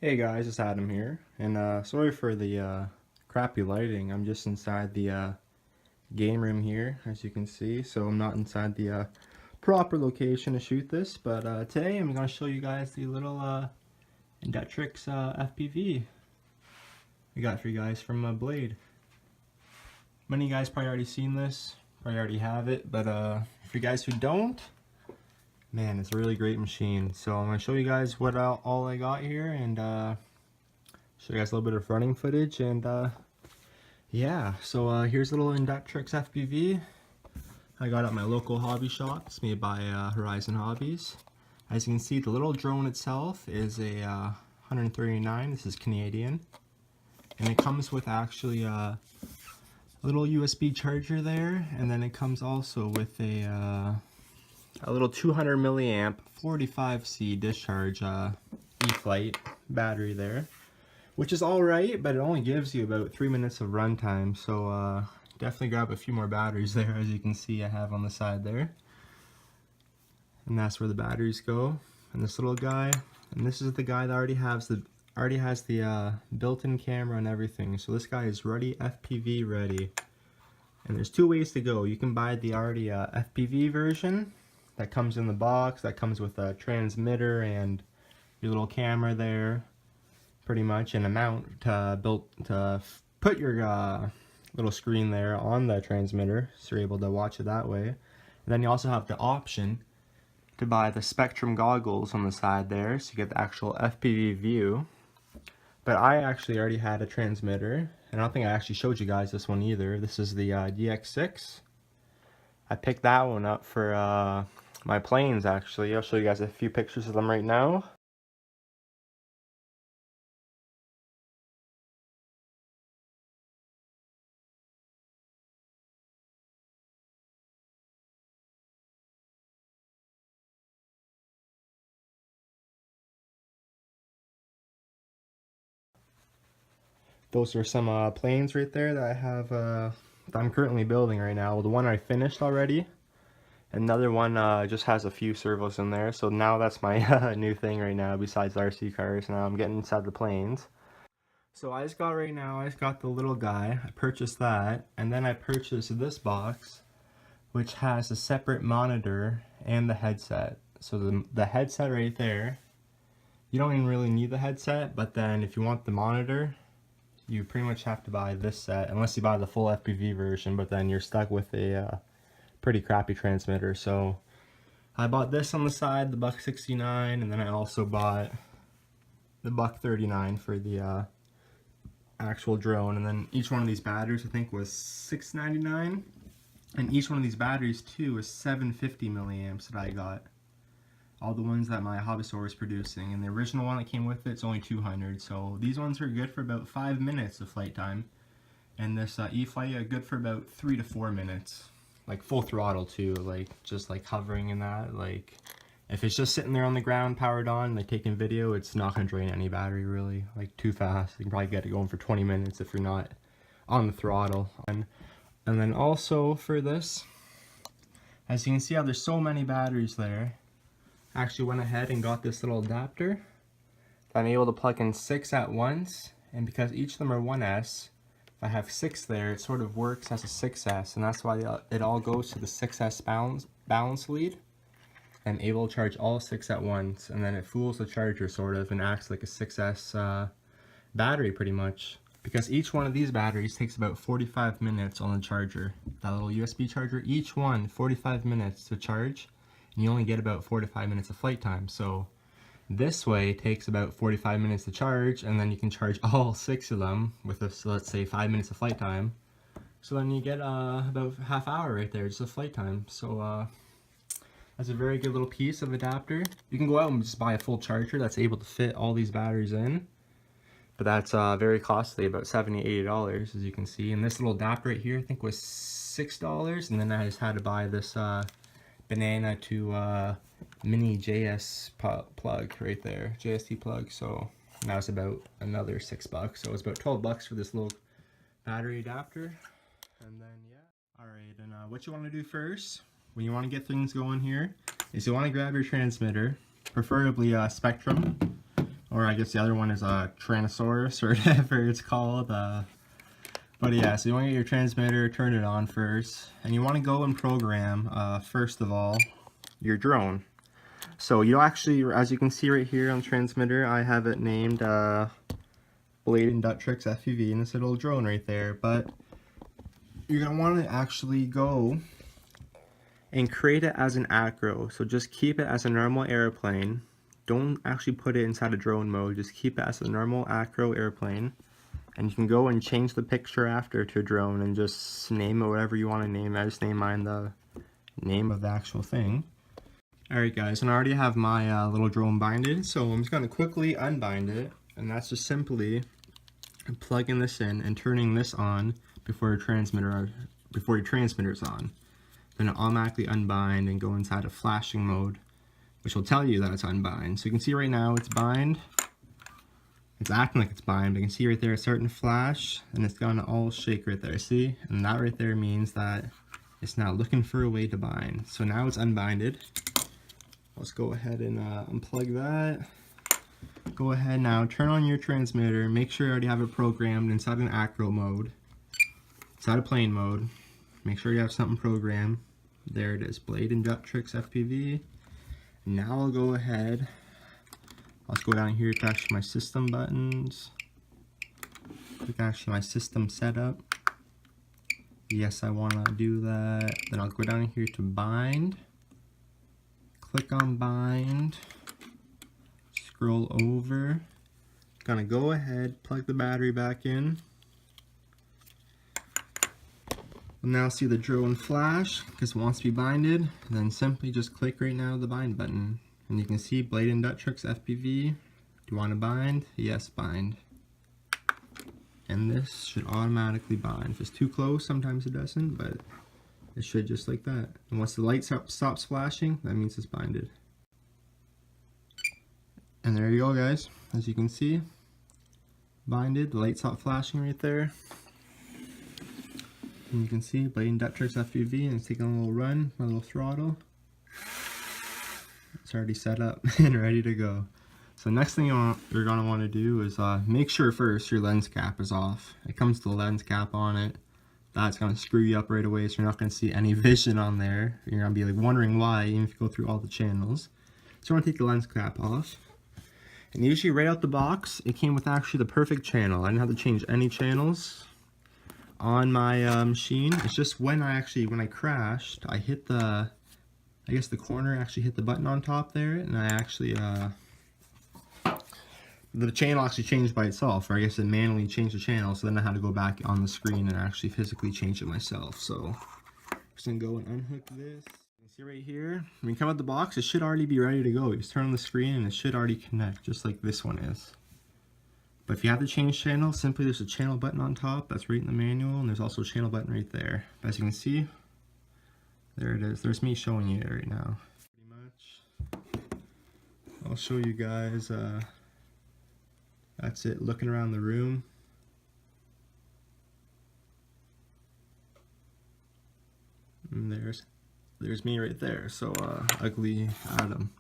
Hey guys, it's Adam here, and sorry for the crappy lighting. I'm just inside the game room here, as you can see, so I'm not inside the proper location to shoot this, but today I'm going to show you guys the little Inductrix FPV I got for you guys from Blade. Many of you guys probably already seen this, probably already have it, but for you guys who don't, man, it's a really great machine. So I'm going to show you guys what all I got here, and show you guys a little bit of running footage, and yeah, so here's a little Inductrix FPV I got at my local hobby shop. It's made by Horizon Hobbies. As you can see, the little drone itself is a 139. This is Canadian, and it comes with actually a little USB charger there, and then it comes also with a little 200 milliamp 45C discharge E-flite battery there, which is alright, but it only gives you about 3 minutes of runtime, so definitely grab a few more batteries there. As you can see, I have on the side there, and that's where the batteries go. And this little guy, and this is the guy that already has the built-in camera and everything, so this guy is ready, FPV ready. And there's two ways to go. You can buy the already FPV version that comes in the box, that comes with a transmitter and your little camera there, pretty much, and a mount to put your little screen there on the transmitter, so you're able to watch it that way. And then you also have the option to buy the spektrum goggles on the side there, so you get the actual FPV view. But I actually already had a transmitter, and I don't think I actually showed you guys this one either. This is the DX6. I picked that one up for my planes, actually. I'll show you guys a few pictures of them right now. Those are some planes right there that I have, that I'm currently building right now. The one I finished already. Another one just has a few servos in there, so now that's my new thing right now, besides RC cars. Now I'm getting inside the planes. So I just got the little guy. I purchased that, and then I purchased this box, which has a separate monitor and the headset. So the headset right there, you don't even really need the headset, but then if you want the monitor, you pretty much have to buy this set, unless you buy the full FPV version, but then you're stuck with a pretty crappy transmitter. So I bought this on the side, the $169, and then I also bought the $139 for the actual drone. And then each one of these batteries I think was $6.99, and each one of these batteries too is 750 milliamps that I got. All the ones that my hobby store is producing, and the original one that came with it's only 200. So these ones are good for about 5 minutes of flight time, and this E-flite are good for about 3 to 4 minutes, like full throttle too, like just like hovering in that. Like if it's just sitting there on the ground powered on, like taking video, it's not gonna drain any battery really, like too fast. You can probably get it going for 20 minutes if you're not on the throttle. And then also for this, as you can see how there's so many batteries there, I actually went ahead and got this little adapter. I'm able to plug in 6 at once, and because each of them are 1S, if I have 6 there, it sort of works as a 6S, and that's why it all goes to the 6S balance lead. I'm able to charge all 6 at once, and then it fools the charger sort of and acts like a 6S battery pretty much. Because each one of these batteries takes about 45 minutes on the charger. That little USB charger, each one 45 minutes to charge, and you only get about 4 to 5 minutes of flight time. So this way it takes about 45 minutes to charge, and then you can charge all 6 of them with this, let's say 5 minutes of flight time. So then you get about half hour right there, just of flight time. So that's a very good little piece of adapter. You can go out and just buy a full charger that's able to fit all these batteries in, but that's very costly, about $70, $80 as you can see. And this little adapter right here I think was $6, and then I just had to buy this banana to mini JS plug right there, JST plug. So that was about another $6. So it's about $12 for this little battery adapter. And then yeah, all right. And what you want to do first, when you want to get things going here, is you want to grab your transmitter, preferably Spektrum or I guess the other one is a Tyrannosaurus or whatever it's called. But yeah, so you want to get your transmitter, turn it on first, and you want to go and program, first of all, your drone. So you actually, as you can see right here on the transmitter, I have it named Blade Inductrix FPV, and this little drone right there. But you're going to want to actually go and create it as an acro. So just keep it as a normal airplane. Don't actually put it inside a drone mode, just keep it as a normal acro airplane. And you can go and change the picture after to a drone and just name it whatever you want to name it. I just name mine the name of the actual thing. Alright guys, and I already have my little drone binded, so I'm just going to quickly unbind it. And that's just simply plugging this in and turning this on before your transmitter's on. Then it automatically unbind and go inside a flashing mode, which will tell you that it's unbind. So you can see right now it's bind. It's acting like it's bind, but you can see right there it's starting to flash, and it's gonna all shake right there, see? And that right there means that it's now looking for a way to bind. So now it's unbinded. Let's go ahead and unplug that. Go ahead now, turn on your transmitter, make sure you already have it programmed inside an acro mode, inside a plane mode. Make sure you have something programmed. There it is, Blade Inductrix FPV. Now I'll go ahead, let's go down here to actually my system buttons. Click actually my system setup. Yes, I want to do that. Then I'll go down here to bind. Click on bind. Scroll over. Gonna go ahead, plug the battery back in. We'll now see the drone flash because it wants to be binded. And then simply just click right now the bind button. And you can see Blade Inductrix FPV. Do you want to bind? Yes, bind. And this should automatically bind. If it's too close, sometimes it doesn't, but it should just like that. And once the light stops flashing, that means it's binded. And there you go, guys. As you can see, binded. The light stopped flashing right there. And you can see Blade Inductrix FPV, and it's taking a little run, my little throttle. It's already set up and ready to go. So next thing you're going to want to do is make sure first your lens cap is off. It comes with the lens cap on it. That's going to screw you up right away, so you're not going to see any vision on there. You're going to be like wondering why, even if you go through all the channels. So you want to take the lens cap off. And usually right out the box, it came with actually the perfect channel. I didn't have to change any channels on my machine. It's just when I crashed, I hit the, I guess the corner actually hit the button on top there, and I actually, the channel actually changed by itself, or I guess it manually changed the channel, so then I had to go back on the screen and actually physically change it myself. So, I'm just gonna go and unhook this. You see right here, when you come out the box, it should already be ready to go. You just turn on the screen and it should already connect, just like this one is. But if you have to change channel, simply there's a channel button on top, that's right in the manual, and there's also a channel button right there. As you can see, there it is. There's me showing you it right now. Pretty much. I'll show you guys, that's it, looking around the room. And there's me right there, so ugly Adam.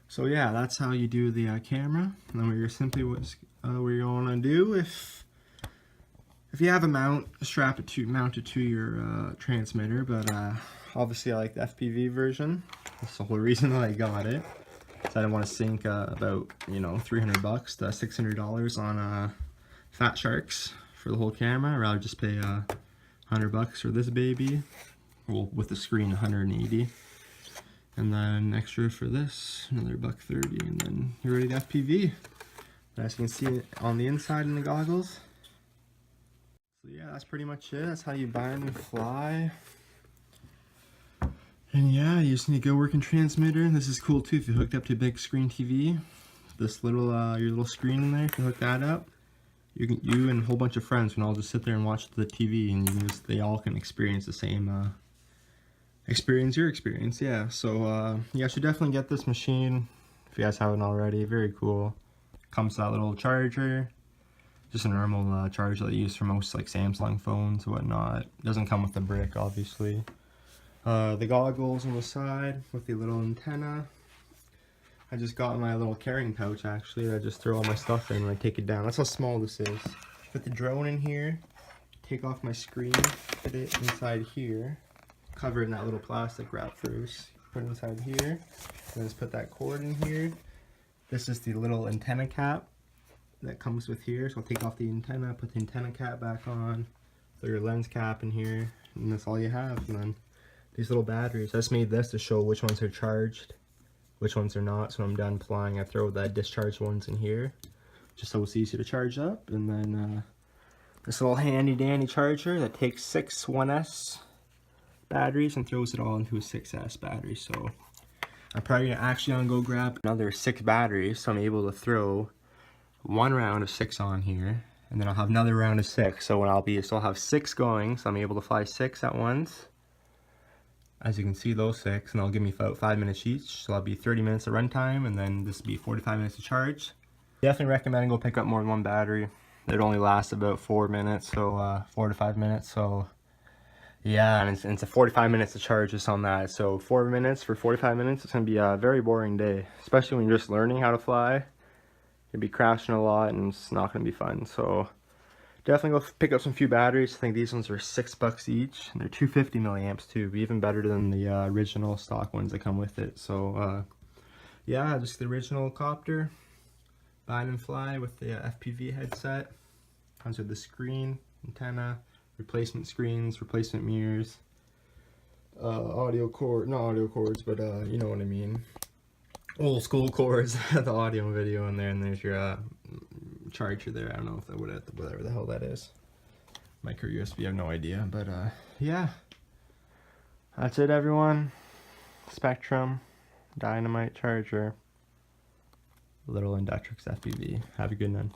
So yeah, that's how you do the camera. And then what you're simply what you're gonna do if you have a mount, strap it mounted to your transmitter. But obviously I like the FPV version. That's the whole reason that I got it. So I didn't want to sink about, you know, $300 to $600 on Fat Sharks for the whole camera. I'd rather just pay $100 for this baby. Well, with the screen, 180. And then extra for this, another $130, and then you're ready to FPV. As you can see on the inside in the goggles. So yeah, that's pretty much it. That's how you bind and fly. And yeah, you just need a good working transmitter. This is cool too if you hooked up to a big screen TV. This little your little screen in there, if you hook that up, you and a whole bunch of friends can all just sit there and watch the TV, and they all can experience the same your experience. Yeah, so you guys should definitely get this machine if you guys haven't already. Very cool. Comes with that little charger, just a normal charger that you use for most like Samsung phones and whatnot. It doesn't come with the brick, obviously. The goggles on the side with the little antenna. I just got my little carrying pouch actually that I just throw all my stuff in when I take it down. That's how small this is. Put the drone in here, take off my screen, put it inside here, cover it in that little plastic wrap first, put it inside here, and just put that cord in here. This is the little antenna cap that comes with here, so I'll take off the antenna, put the antenna cap back on, put your lens cap in here, and that's all you have. And then these little batteries, I just made this to show which ones are charged, which ones are not. So when I'm done flying, I throw the discharged ones in here, just so it's easy to charge up. And then this little handy dandy charger that takes 6 1S batteries and throws it all into a 6S battery. So I'm probably gonna go grab another 6 batteries, so I'm able to throw 1 round of 6 on here, and then I'll have another round of 6. So when I'll have 6 going, so I'm able to fly 6 at once. As you can see, those 6, and they'll give me about 5 minutes each, so that'll be 30 minutes of runtime, and then this will be 45 minutes to charge. Definitely recommend go pick up more than 1 battery. It only lasts about 4 minutes, so 4 to 5 minutes. So yeah, and it's a 45 minutes to charge just on that. So 4 minutes for 45 minutes, it's gonna be a very boring day, especially when you're just learning how to fly. You'll be crashing a lot, and it's not gonna be fun. So definitely go pick up some few batteries. I think these ones are $6 each, and they're 250 milliamps too, even better than the original stock ones that come with it. So yeah, just the original copter, bind and fly with the FPV headset. Comes with the screen, antenna, replacement screens, replacement mirrors, audio cord, not audio cords, but you know what I mean. Old school cords, the audio and video in there, and there's your charger there. I don't know if that whatever the hell that is. Micro USB, I have no idea, but yeah, that's it, everyone. Spektrum, dynamite charger, little Inductrix FPV. Have a good one.